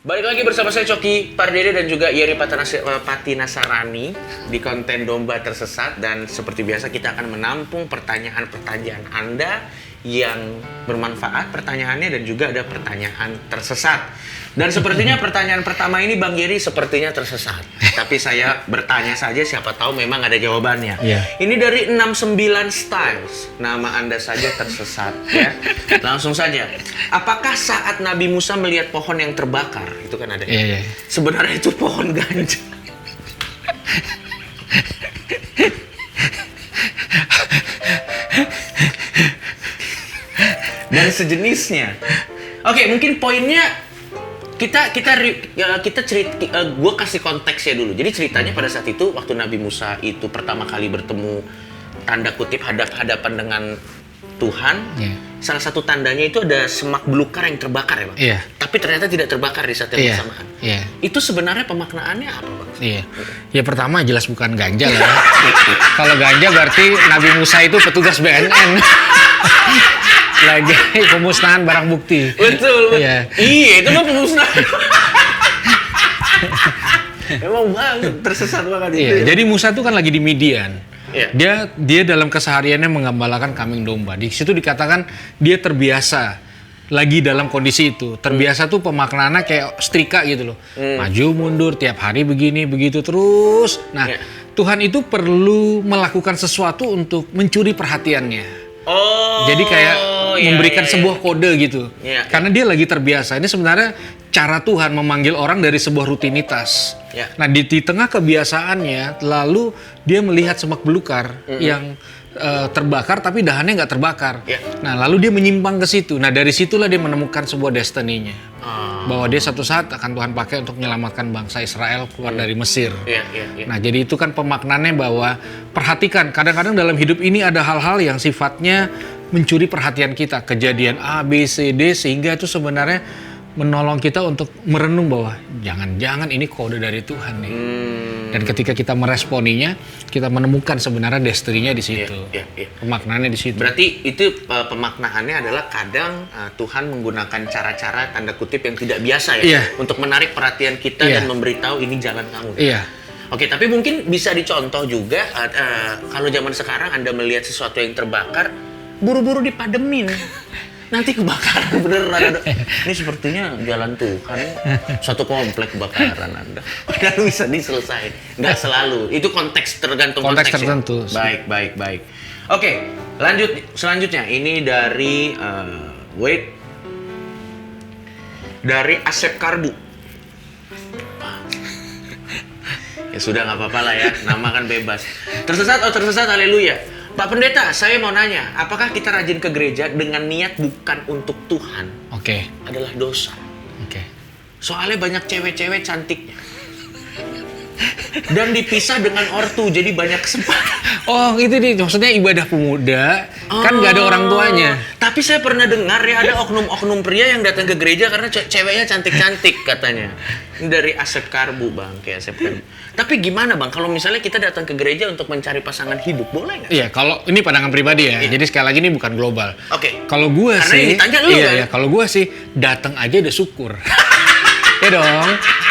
Balik lagi bersama saya Coki Pardede dan juga Yeri Pati Nasarani di konten Domba Tersesat. Dan seperti biasa kita akan menampung pertanyaan-pertanyaan Anda yang bermanfaat pertanyaannya, dan juga ada pertanyaan tersesat. Dan sepertinya pertanyaan pertama ini Bang Yeri sepertinya tersesat. Tapi saya bertanya saja, siapa tahu memang ada jawabannya. Ini dari 69 Styles. Nama Anda saja tersesat ya. Langsung saja. Apakah saat Nabi Musa melihat pohon yang terbakar, itu kan ada. Sebenarnya itu pohon ganja. Dan sejenisnya. Oke, mungkin poinnya kita cerita, gue kasih konteksnya dulu. Jadi ceritanya pada saat itu waktu Nabi Musa itu pertama kali bertemu tanda kutip hadap-hadapan dengan Tuhan, salah satu tandanya itu ada semak belukar yang terbakar ya Bang? Tapi ternyata tidak terbakar di saat yang bersamaan. Itu sebenarnya pemaknaannya apa Bang? Ya pertama jelas bukan ganja lah. Kalau ganja berarti Nabi Musa itu petugas BNN. Lagi pemusnahan barang bukti. Betul. Iya, itu mah pemusnahan. Emang banget tersesat banget itu. Jadi Musa tuh kan lagi di Midian. Dia dalam kesehariannya menggembalakan kambing domba. Di situ dikatakan dia terbiasa lagi dalam kondisi itu. Terbiasa tuh pemaknaannya kayak setrika gitu loh. Maju mundur tiap hari begini begitu terus. Nah, Tuhan itu perlu melakukan sesuatu untuk mencuri perhatiannya. Jadi kayak memberikan sebuah kode gitu. Karena dia lagi terbiasa. Ini sebenarnya cara Tuhan memanggil orang dari sebuah rutinitas. Nah, di tengah kebiasaannya, lalu dia melihat semak belukar yang terbakar tapi dahannya nggak terbakar. Nah, lalu dia menyimpang ke situ. Nah, dari situlah dia menemukan sebuah destininya. Bahwa dia satu saat akan Tuhan pakai untuk menyelamatkan bangsa Israel keluar dari Mesir. Nah, jadi itu kan pemaknaannya bahwa perhatikan, kadang-kadang dalam hidup ini ada hal-hal yang sifatnya mencuri perhatian kita. Kejadian A, B, C, D, sehingga itu sebenarnya menolong kita untuk merenung bahwa jangan-jangan ini kode dari Tuhan nih. Dan ketika kita meresponinya, kita menemukan sebenarnya destininya di situ. Pemaknaannya di situ. Berarti itu pemaknaannya adalah kadang Tuhan menggunakan cara-cara tanda kutip yang tidak biasa ya, untuk menarik perhatian kita dan memberitahu ini jalan kamu. Oke, tapi mungkin bisa dicontoh juga kalau zaman sekarang Anda melihat sesuatu yang terbakar, buru-buru dipademin. Nanti kebakaran beneran. Ini sepertinya jalan Tuhan. Satu komplek kebakaran Anda. Kan bisa diselesain. Nggak selalu. Itu konteks tergantung konteks tertentu. Ya? Baik. Oke, selanjutnya ini dari dari Asep Karbu. Ya sudah, nggak apa-apa lah ya. Nama kan bebas. Tersesat, haleluya. Pak Pendeta, saya mau nanya, apakah kita rajin ke gereja dengan niat bukan untuk Tuhan adalah dosa? Soalnya banyak cewek-cewek cantiknya. Dan dipisah dengan ortu, jadi banyak kesempatan. Itu nih, maksudnya ibadah pemuda, kan nggak ada orang tuanya. Tapi saya pernah dengar ya, ada oknum-oknum pria yang datang ke gereja karena ceweknya cantik-cantik katanya. Ini dari Asep Karbu Bang, kayak Asep Karbu. Tapi gimana Bang, kalau misalnya kita datang ke gereja untuk mencari pasangan hidup, boleh nggak? Iya, kalau ini pandangan pribadi ya. Jadi sekali lagi ini bukan global. Kalau gue karena sih, yang ditanya lu kan? Kalau gue sih datang aja udah syukur. Ya dong,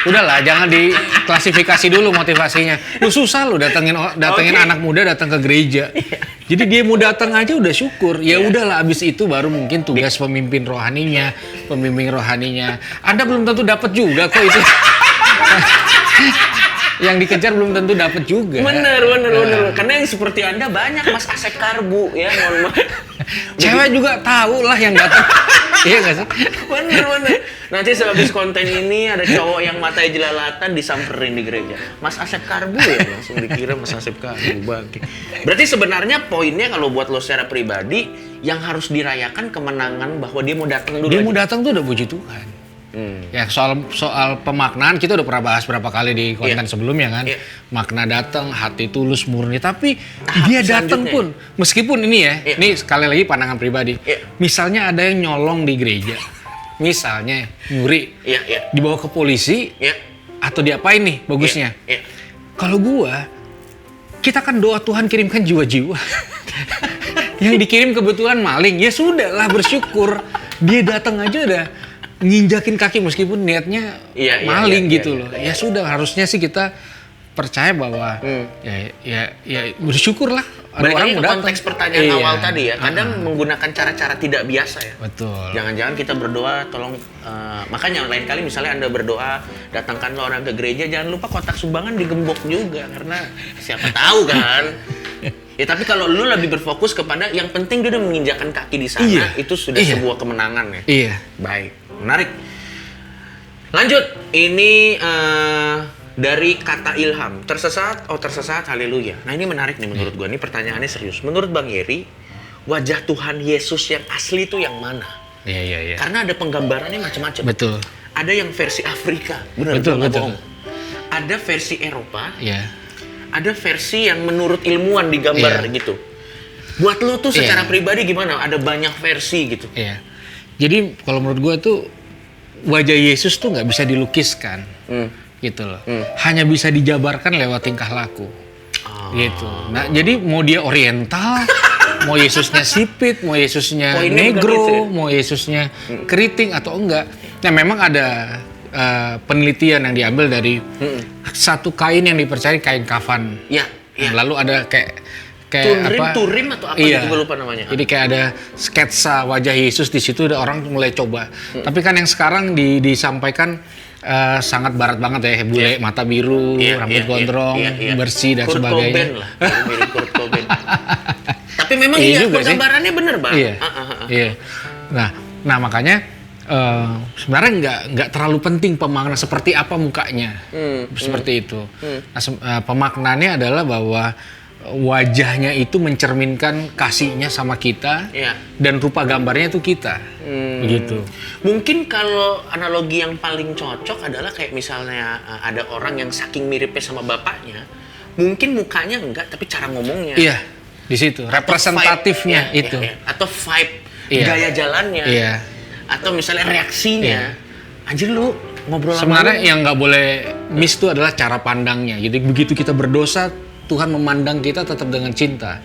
udahlah jangan diklasifikasi dulu motivasinya. Lu susah lu datengin anak muda datang ke gereja. Jadi dia mau datang aja udah syukur. Ya udahlah, abis itu baru mungkin tugas pemimpin rohaninya. Anda belum tentu dapat juga kok itu. Yang dikejar belum tentu dapat juga. Bener. Karena yang seperti Anda banyak Mas Asep Karbu ya, mohon maaf. Cewek juga tahu lah yang datang. Iya nggak sih? Bener. Nanti sehabis konten ini ada cowok yang matanya jelalatan disamperin di gereja. Mas Asep Karbu ya, langsung dikira Mas Asep Karbu bangke. Berarti sebenarnya poinnya kalau buat lo secara pribadi, yang harus dirayakan kemenangan bahwa dia mau datang dulu. Dia mau datang tuh udah puji Tuhan. Ya soal pemaknaan kita udah pernah bahas berapa kali di konten sebelumnya kan. Makna datang, hati tulus murni. Tapi dia datang pun, meskipun ini ya, ini sekali lagi pandangan pribadi. Misalnya ada yang nyolong di gereja, misalnya nyuri, dibawa ke polisi, atau diapain nih bagusnya. Kalau kita kan doa Tuhan kirimkan jiwa-jiwa. Yang dikirim kebetulan maling, ya sudahlah bersyukur. Dia datang aja udah nginjakin kaki meskipun niatnya maling gitu loh. Ya sudah, harusnya sih kita percaya bahwa ya bersyukurlah. Balik lagi ke konteks pertanyaan awal tadi ya, kadang menggunakan cara-cara tidak biasa ya. Betul. Jangan-jangan kita berdoa, tolong, makanya lain kali misalnya Anda berdoa, datangkanlah orang ke gereja, jangan lupa kotak sumbangan digembok juga, karena siapa tahu kan. Ya tapi kalau lu lebih berfokus kepada yang penting dia udah menginjakan kaki di sana, itu sudah sebuah kemenangan ya. Iya. Baik, menarik. Lanjut, ini dari kata ilham, tersesat, haleluya. Nah ini menarik nih menurut gua, ini pertanyaannya serius. Menurut Bang Yeri, wajah Tuhan Yesus yang asli itu yang mana? Iya. Karena ada penggambarannya macam-macam. Betul. Ada yang versi Afrika, benar betul. Ada versi Eropa. Iya. Ada versi yang menurut ilmuwan digambar gitu. Buat lu tuh secara pribadi gimana? Ada banyak versi gitu. Iya. Jadi kalau menurut gua tuh wajah Yesus tuh nggak bisa dilukiskan. Gitu loh. Hanya bisa dijabarkan lewat tingkah laku. Gitu. Nah, jadi mau dia oriental, mau Yesusnya sipit, mau Yesusnya negro, mau Yesusnya keriting atau enggak. Nah, memang ada penelitian yang diambil dari satu kain yang dipercaya kain kafan. Iya. Lalu ada kayak turim atau apa gitu, gue lupa namanya. Jadi kayak ada sketsa wajah Yesus di situ, ada orang mulai coba. Tapi kan yang sekarang disampaikan sangat barat banget ya, bule, mata biru, rambut gondrong, bersih dan Kurt sebagainya. Cobain lah, mirip Kurt Cobain. Tapi memang gambarannya bener, Bang. Iya. Nah makanya sebenarnya nggak terlalu penting pemakna seperti apa mukanya, seperti itu. Nah, pemaknanya adalah bahwa wajahnya itu mencerminkan kasihnya sama kita, dan rupa gambarnya itu kita, begitu. Mungkin kalau analogi yang paling cocok adalah kayak misalnya ada orang yang saking miripnya sama bapaknya, mungkin mukanya enggak, tapi cara ngomongnya. Iya, di situ representatifnya itu. Atau vibe, gaya jalannya. Iya. Atau misalnya reaksinya. Anjir lu ngobrol sebenarnya yang nggak boleh miss itu adalah cara pandangnya. Jadi begitu kita berdosa, Tuhan memandang kita tetap dengan cinta.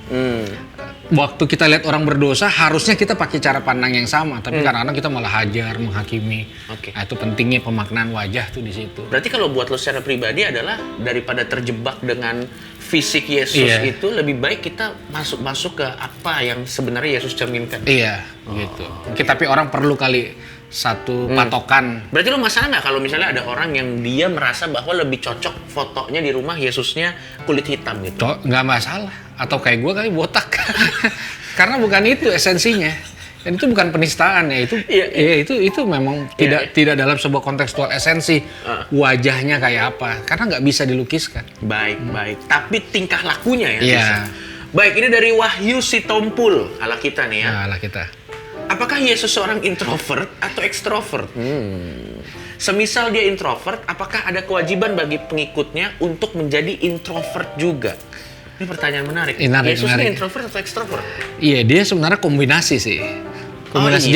Waktu kita lihat orang berdosa, harusnya kita pakai cara pandang yang sama. Tapi kadang-kadang kita malah hajar, menghakimi. Nah, itu pentingnya pemaknaan wajah tuh di situ. Berarti kalau buat lo secara pribadi adalah daripada terjebak dengan fisik Yesus itu, lebih baik kita masuk ke apa yang sebenarnya Yesus cerminkan. Iya, gitu. Mungkin tapi orang perlu kali satu patokan. Berarti lo masalah nggak kalau misalnya ada orang yang dia merasa bahwa lebih cocok fotonya di rumah Yesusnya kulit hitam gitu? Nggak masalah. Atau kayak gue kali botak. Karena bukan itu esensinya. Dan itu bukan penistaan ya. Itu memang tidak dalam sebuah kontekstual esensi wajahnya kayak apa. Karena nggak bisa dilukiskan. Baik. Tapi tingkah lakunya ya. Iya. Baik, ini dari Wahyu Sitompul, ala kita nih ya. Nah, ala kita. Apakah Yesus seorang introvert atau ekstrovert? Semisal dia introvert, apakah ada kewajiban bagi pengikutnya untuk menjadi introvert juga? Ini pertanyaan menarik. Yesus ini introvert atau ekstrovert? Iya, dia sebenarnya kombinasi sih. Kombinasi.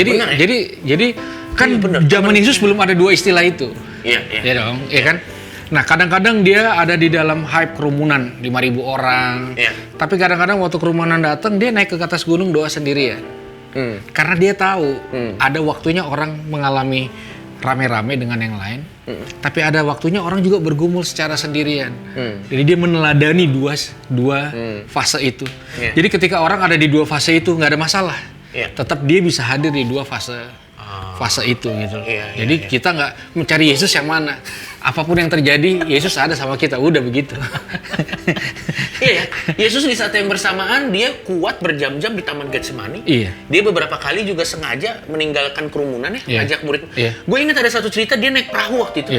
Jadi kan zaman Yesus belum ada dua istilah itu. Iya dong, iya kan? Nah, kadang-kadang dia ada di dalam hype kerumunan 5.000 orang. Tapi kadang-kadang waktu kerumunan datang, dia naik ke atas gunung doa sendirian. Karena dia tahu ada waktunya orang mengalami rame-rame dengan yang lain, tapi ada waktunya orang juga bergumul secara sendirian. Jadi dia meneladani dua fase itu. Jadi ketika orang ada di dua fase itu nggak ada masalah, tetap dia bisa hadir di dua fase itu gitu. Jadi kita nggak mencari Yesus yang mana. Apapun yang terjadi, Yesus ada sama kita. Udah begitu. Iya, Yesus di saat yang bersamaan dia kuat berjam-jam di Taman Getsemani. Dia beberapa kali juga sengaja meninggalkan kerumunan ngajak murid. Gue ingat ada satu cerita dia naik perahu waktu itu.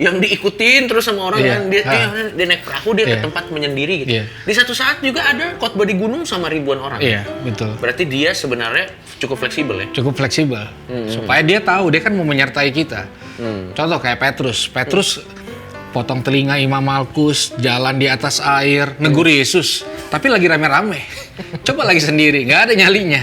Yang diikutin terus sama orang kan dia naik perahu, dia ke tempat menyendiri gitu. Di satu saat juga ada khotbah di gunung sama ribuan orang. Iya, betul. Berarti dia sebenarnya cukup fleksibel ya. Cukup fleksibel. Supaya dia tahu dia kan mau menyertai kita. Contoh kayak Petrus potong telinga Imam Malkus, jalan di atas air, negur Yesus, tapi lagi rame-rame. Coba lagi sendiri, nggak ada nyalinya.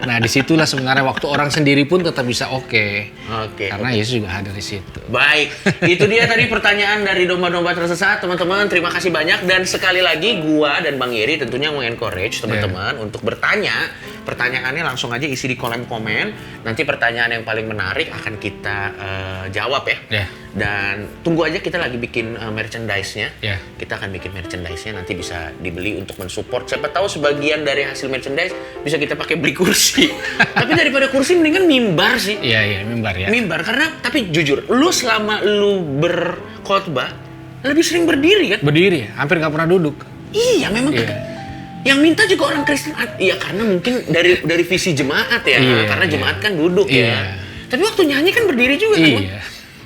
Nah, disitulah sebenarnya waktu orang sendiri pun tetap bisa oke. Karena Yesus juga ada di situ. Baik, itu dia tadi pertanyaan dari domba-domba tersesat, teman-teman. Terima kasih banyak, dan sekali lagi gua dan Bang Yeri tentunya mau encourage teman-teman untuk bertanya pertanyaannya langsung aja isi di kolom komen. Nanti pertanyaan yang paling menarik akan kita jawab ya. Yeah. Dan tunggu aja, kita lagi bikin merchandise-nya. Yeah. Kita akan bikin merchandise-nya, nanti bisa dibeli untuk mensupport. Siapa tahu sebagian dari hasil merchandise bisa kita pakai beli kursi. Tapi daripada kursi mendingan mimbar sih. Iya, mimbar ya. Mimbar, karena tapi jujur, lu selama lu berkhotbah lebih sering berdiri kan? Berdiri, hampir nggak pernah duduk. Iya, memang Iya. yang minta juga orang Kristen. Iya, karena mungkin dari visi jemaat ya. Iya, Karena jemaat kan duduk Iya. ya. Tapi waktu nyanyi kan berdiri juga kan? Iya.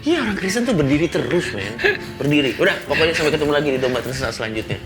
Iya, orang Kristen tuh berdiri terus, men. Berdiri. Udah, pokoknya sampai ketemu lagi di Domba Tersesat selanjutnya.